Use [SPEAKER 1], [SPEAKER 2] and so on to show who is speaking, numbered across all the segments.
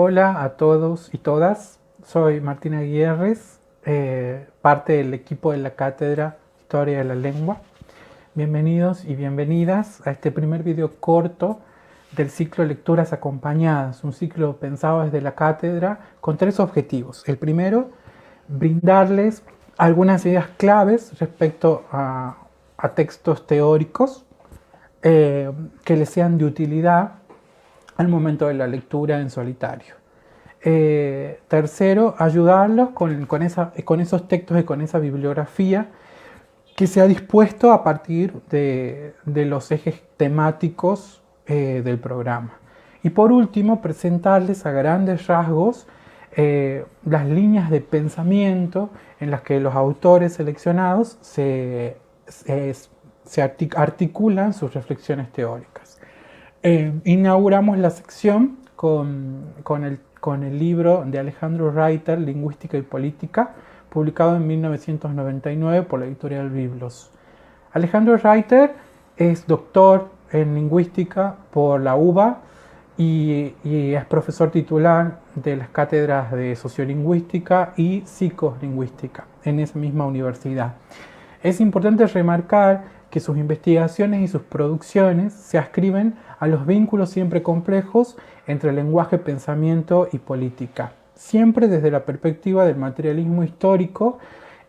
[SPEAKER 1] Hola a todos y todas, soy Martina Gutiérrez, parte del equipo de la Cátedra Historia de la Lengua. Bienvenidos y bienvenidas a este primer video corto del ciclo Lecturas Acompañadas, un ciclo pensado desde la cátedra con tres objetivos. El primero, brindarles algunas ideas claves respecto a textos teóricos que les sean de utilidad al momento de la lectura en solitario. Tercero, ayudarlos con esos textos y con esa bibliografía que se ha dispuesto a partir de los ejes temáticos del programa. Y por último, presentarles a grandes rasgos las líneas de pensamiento en las que los autores seleccionados se articulan sus reflexiones teóricas. Inauguramos la sección con el libro de Alejandro Reiter, Lingüística y Política, publicado en 1999 por la editorial Biblos. Alejandro Reiter es doctor en lingüística por la UBA y es profesor titular de las cátedras de sociolingüística y psicolingüística en esa misma universidad. Es importante remarcar que sus investigaciones y sus producciones se ascriben a los vínculos siempre complejos entre lenguaje, pensamiento y política, siempre desde la perspectiva del materialismo histórico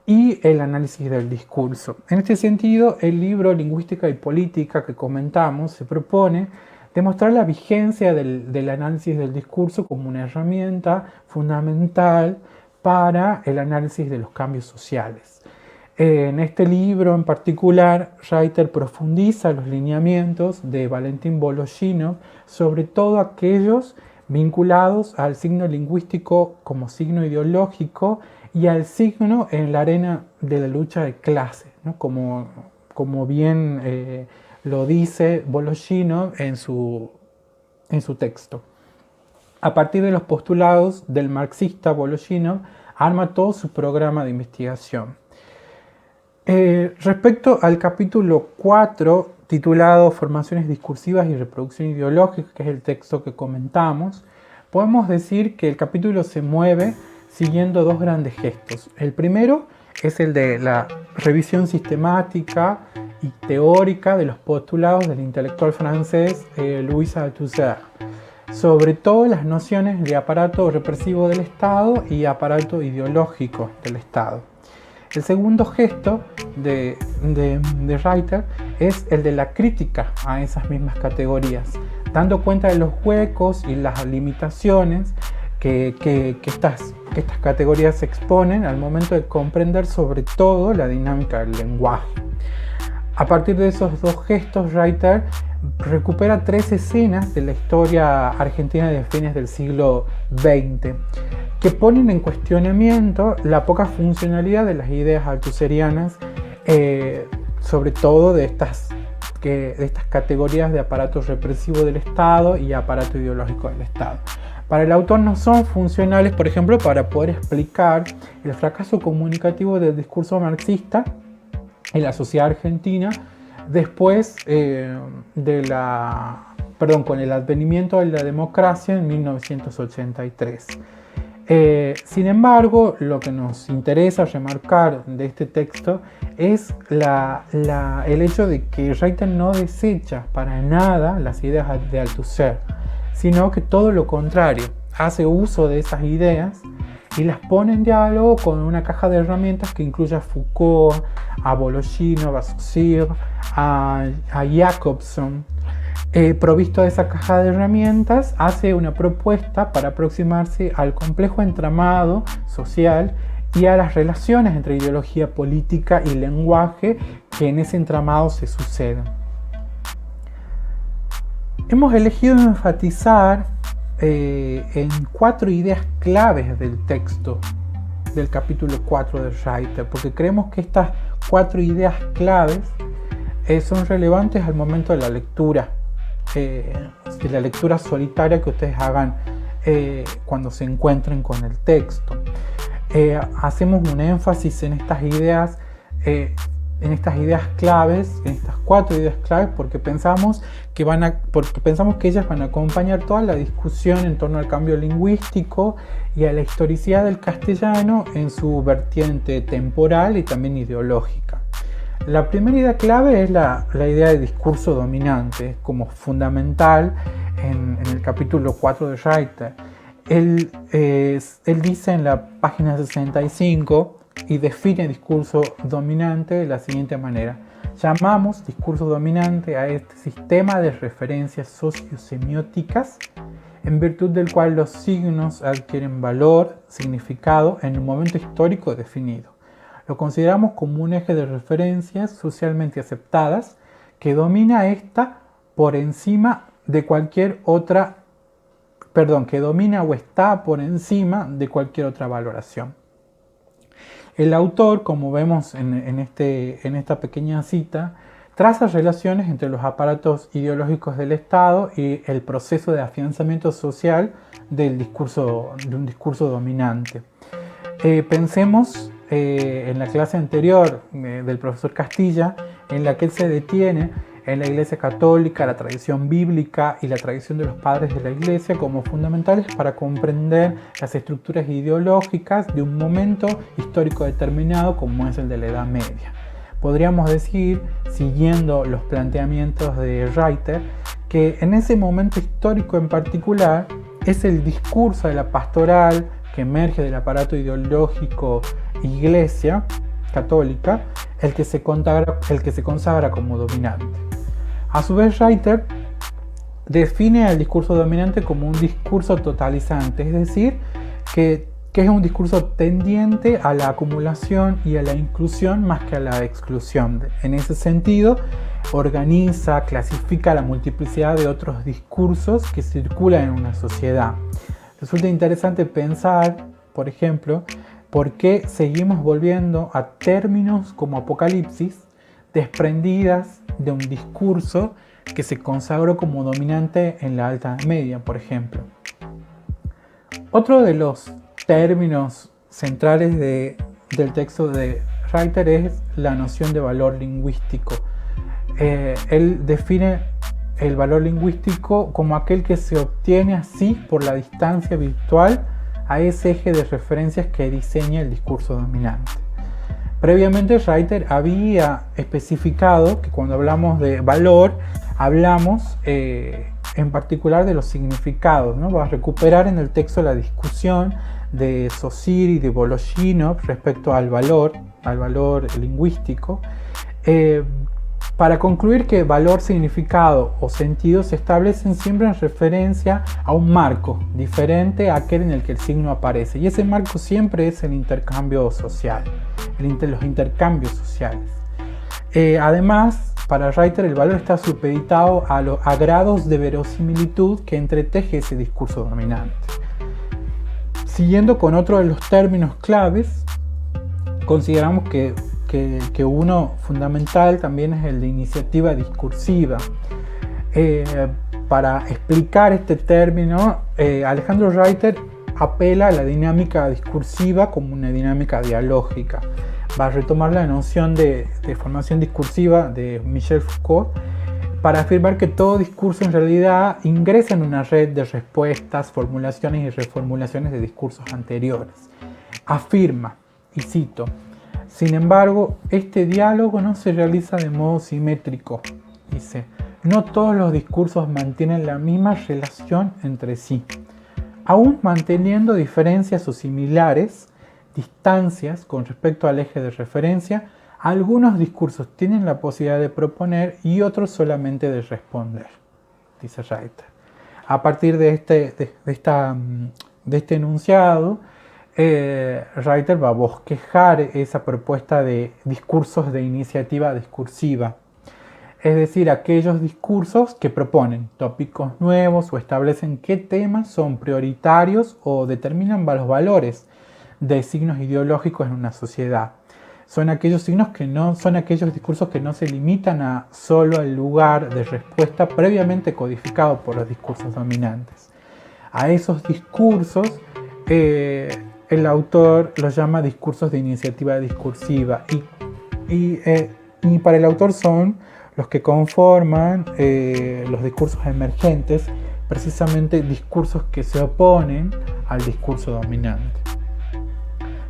[SPEAKER 1] y el análisis del discurso. En este sentido, el libro Lingüística y Política que comentamos se propone demostrar la vigencia del análisis del discurso como una herramienta fundamental para el análisis de los cambios sociales. En este libro en particular, Reiter profundiza los lineamientos de Valentín Voloshinov, sobre todo aquellos vinculados al signo lingüístico como signo ideológico y al signo en la arena de la lucha de clases, ¿no? Como bien lo dice Voloshinov en su texto. A partir de los postulados del marxista Voloshinov, arma todo su programa de investigación. Respecto al capítulo 4, titulado Formaciones discursivas y reproducción ideológica, que es el texto que comentamos, podemos decir que el capítulo se mueve siguiendo dos grandes gestos. El primero es el de la revisión sistemática y teórica de los postulados del intelectual francés Louis Althusser, sobre todo las nociones de aparato represivo del Estado y aparato ideológico del Estado. El segundo gesto de Reiter es el de la crítica a esas mismas categorías, dando cuenta de los huecos y las limitaciones que estas categorías exponen al momento de comprender sobre todo la dinámica del lenguaje. A partir de esos dos gestos, Reiter recupera tres escenas de la historia argentina de fines del siglo XX que ponen en cuestionamiento la poca funcionalidad de las ideas althusserianas, sobre todo de estas categorías de aparato represivo del Estado y aparato ideológico del Estado. Para el autor no son funcionales, por ejemplo, para poder explicar el fracaso comunicativo del discurso marxista en la sociedad argentina después con el advenimiento de la democracia en 1983. Sin embargo, lo que nos interesa remarcar de este texto es el hecho de que Reiter no desecha para nada las ideas de Althusser, sino que todo lo contrario, hace uso de esas ideas y las pone en diálogo con una caja de herramientas que incluye a Foucault, a Voloshinov, a Saussure, a Jacobson. Provisto de esa caja de herramientas, hace una propuesta para aproximarse al complejo entramado social y a las relaciones entre ideología política y lenguaje que en ese entramado se suceden. Hemos elegido enfatizar en cuatro ideas claves del texto del capítulo 4 de Reiter, porque creemos que estas cuatro ideas claves son relevantes al momento de la lectura solitaria que ustedes hagan cuando se encuentren con el texto. Hacemos un énfasis en estas ideas en estas ideas claves, en estas 4 ideas claves, porque pensamos que ellas van a acompañar toda la discusión en torno al cambio lingüístico y a la historicidad del castellano en su vertiente temporal y también ideológica. La primera idea clave es la idea de discurso dominante, como fundamental en el capítulo 4 de Reiter. Él dice en la página 65 y define discurso dominante de la siguiente manera: llamamos discurso dominante a este sistema de referencias sociosemióticas en virtud del cual los signos adquieren valor, significado en un momento histórico definido. Lo consideramos como un eje de referencias socialmente aceptadas que domina por encima de cualquier otra, que domina o está por encima de cualquier otra valoración. El autor, como vemos en esta pequeña cita, traza relaciones entre los aparatos ideológicos del Estado y el proceso de afianzamiento social de un discurso dominante. Pensemos en la clase anterior del profesor Castilla, en la que él se detiene en la Iglesia Católica, la tradición bíblica y la tradición de los padres de la Iglesia como fundamentales para comprender las estructuras ideológicas de un momento histórico determinado como es el de la Edad Media. Podríamos decir, siguiendo los planteamientos de Reiter, que en ese momento histórico en particular es el discurso de la pastoral que emerge del aparato ideológico Iglesia Católica el que se consagra como dominante. A su vez, Reiter define al discurso dominante como un discurso totalizante, es decir, que es un discurso tendiente a la acumulación y a la inclusión más que a la exclusión. En ese sentido, organiza, clasifica la multiplicidad de otros discursos que circulan en una sociedad. Resulta interesante pensar, por ejemplo, por qué seguimos volviendo a términos como apocalipsis desprendidas de un discurso que se consagró como dominante en la Alta Media, por ejemplo. Otro de los términos centrales del texto de Reiter es la noción de valor lingüístico. Él define el valor lingüístico como aquel que se obtiene así por la distancia virtual a ese eje de referencias que diseña el discurso dominante. Previamente, Reiter había especificado que cuando hablamos de valor, hablamos en particular de los significados, ¿no? Va a recuperar en el texto la discusión de Saussure y de Voloshinov respecto al valor lingüístico, para concluir que valor, significado o sentido se establecen siempre en referencia a un marco diferente a aquel en el que el signo aparece, y ese marco siempre es el intercambio social, los intercambios sociales. Además, para Reiter el valor está supeditado a grados de verosimilitud que entreteje ese discurso dominante. Siguiendo con otro de los términos claves, consideramos que uno fundamental también es el de iniciativa discursiva. Para explicar este término, Alejandro Reiter apela a la dinámica discursiva como una dinámica dialógica. Va a retomar la noción de formación discursiva de Michel Foucault para afirmar que todo discurso en realidad ingresa en una red de respuestas, formulaciones y reformulaciones de discursos anteriores. Afirma, y cito: sin embargo, este diálogo no se realiza de modo simétrico. Dice, no todos los discursos mantienen la misma relación entre sí. Aún manteniendo diferencias o distancias con respecto al eje de referencia, algunos discursos tienen la posibilidad de proponer y otros solamente de responder, dice Reiter. A partir de este enunciado, Reiter va a bosquejar esa propuesta de discursos de iniciativa discursiva, es decir, aquellos discursos que proponen tópicos nuevos o establecen qué temas son prioritarios o determinan los valores de signos ideológicos en una sociedad. Son aquellos discursos que no se limitan a solo el lugar de respuesta previamente codificado por los discursos dominantes. A esos discursos el autor los llama discursos de iniciativa discursiva y Y para el autor son los que conforman los discursos emergentes, precisamente discursos que se oponen al discurso dominante.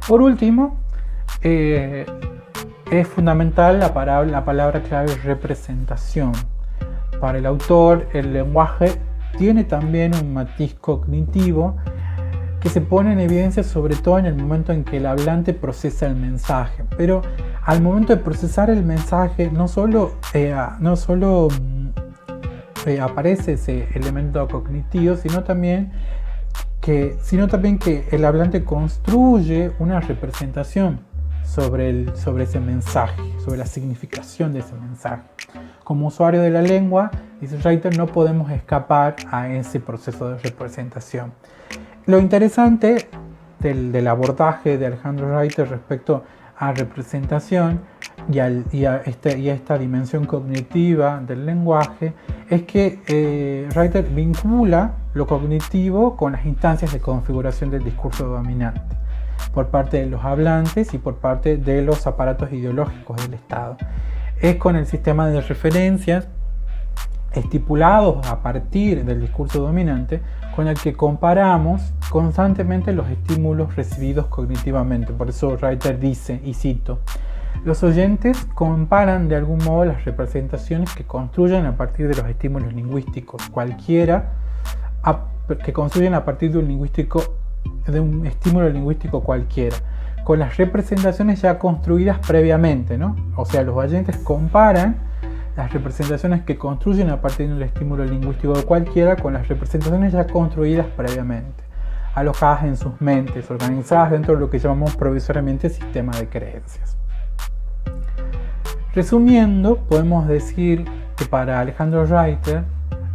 [SPEAKER 1] Por último, es fundamental la palabra clave representación. Para el autor, el lenguaje tiene también un matiz cognitivo que se pone en evidencia sobre todo en el momento en que el hablante procesa el mensaje. Pero al momento de procesar el mensaje no solo aparece ese elemento cognitivo, sino también que el hablante construye una representación sobre ese mensaje, sobre la significación de ese mensaje. Como usuario de la lengua, dice Reiter, no podemos escapar a ese proceso de representación. Lo interesante del abordaje de Alejandro Reiter respecto a representación y a esta dimensión cognitiva del lenguaje es que Reiter vincula lo cognitivo con las instancias de configuración del discurso dominante por parte de los hablantes y por parte de los aparatos ideológicos del Estado. Es con el sistema de referencias estipulados a partir del discurso dominante con el que comparamos constantemente los estímulos recibidos cognitivamente. Por eso Reiter dice, y cito, los oyentes comparan de algún modo las representaciones que construyen a partir de los estímulos lingüísticos cualquiera, que construyen a partir de un estímulo lingüístico cualquiera, con las representaciones ya construidas previamente, ¿no? O sea, los oyentes comparan las representaciones que construyen a partir de un estímulo lingüístico cualquiera con las representaciones ya construidas previamente, alojadas en sus mentes, organizadas dentro de lo que llamamos provisoriamente sistema de creencias. Resumiendo, podemos decir que para Alejandro Reiter,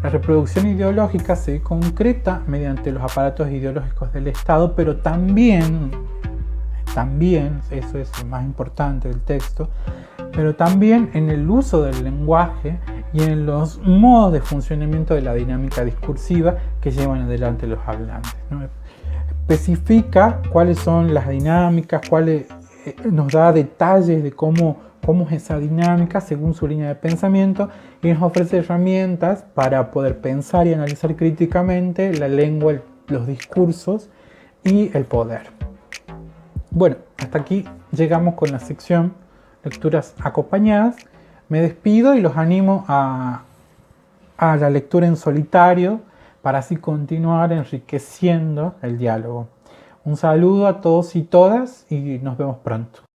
[SPEAKER 1] la reproducción ideológica se concreta mediante los aparatos ideológicos del Estado, pero también, eso es lo más importante del texto, pero también en el uso del lenguaje y en los modos de funcionamiento de la dinámica discursiva que llevan adelante los hablantes, ¿no? Especifica cuáles son las dinámicas, nos da detalles de cómo es esa dinámica según su línea de pensamiento y nos ofrece herramientas para poder pensar y analizar críticamente la lengua, los discursos y el poder. Bueno, hasta aquí llegamos con la sección lecturas acompañadas. Me despido y los animo a la lectura en solitario para así continuar enriqueciendo el diálogo. Un saludo a todos y todas y nos vemos pronto.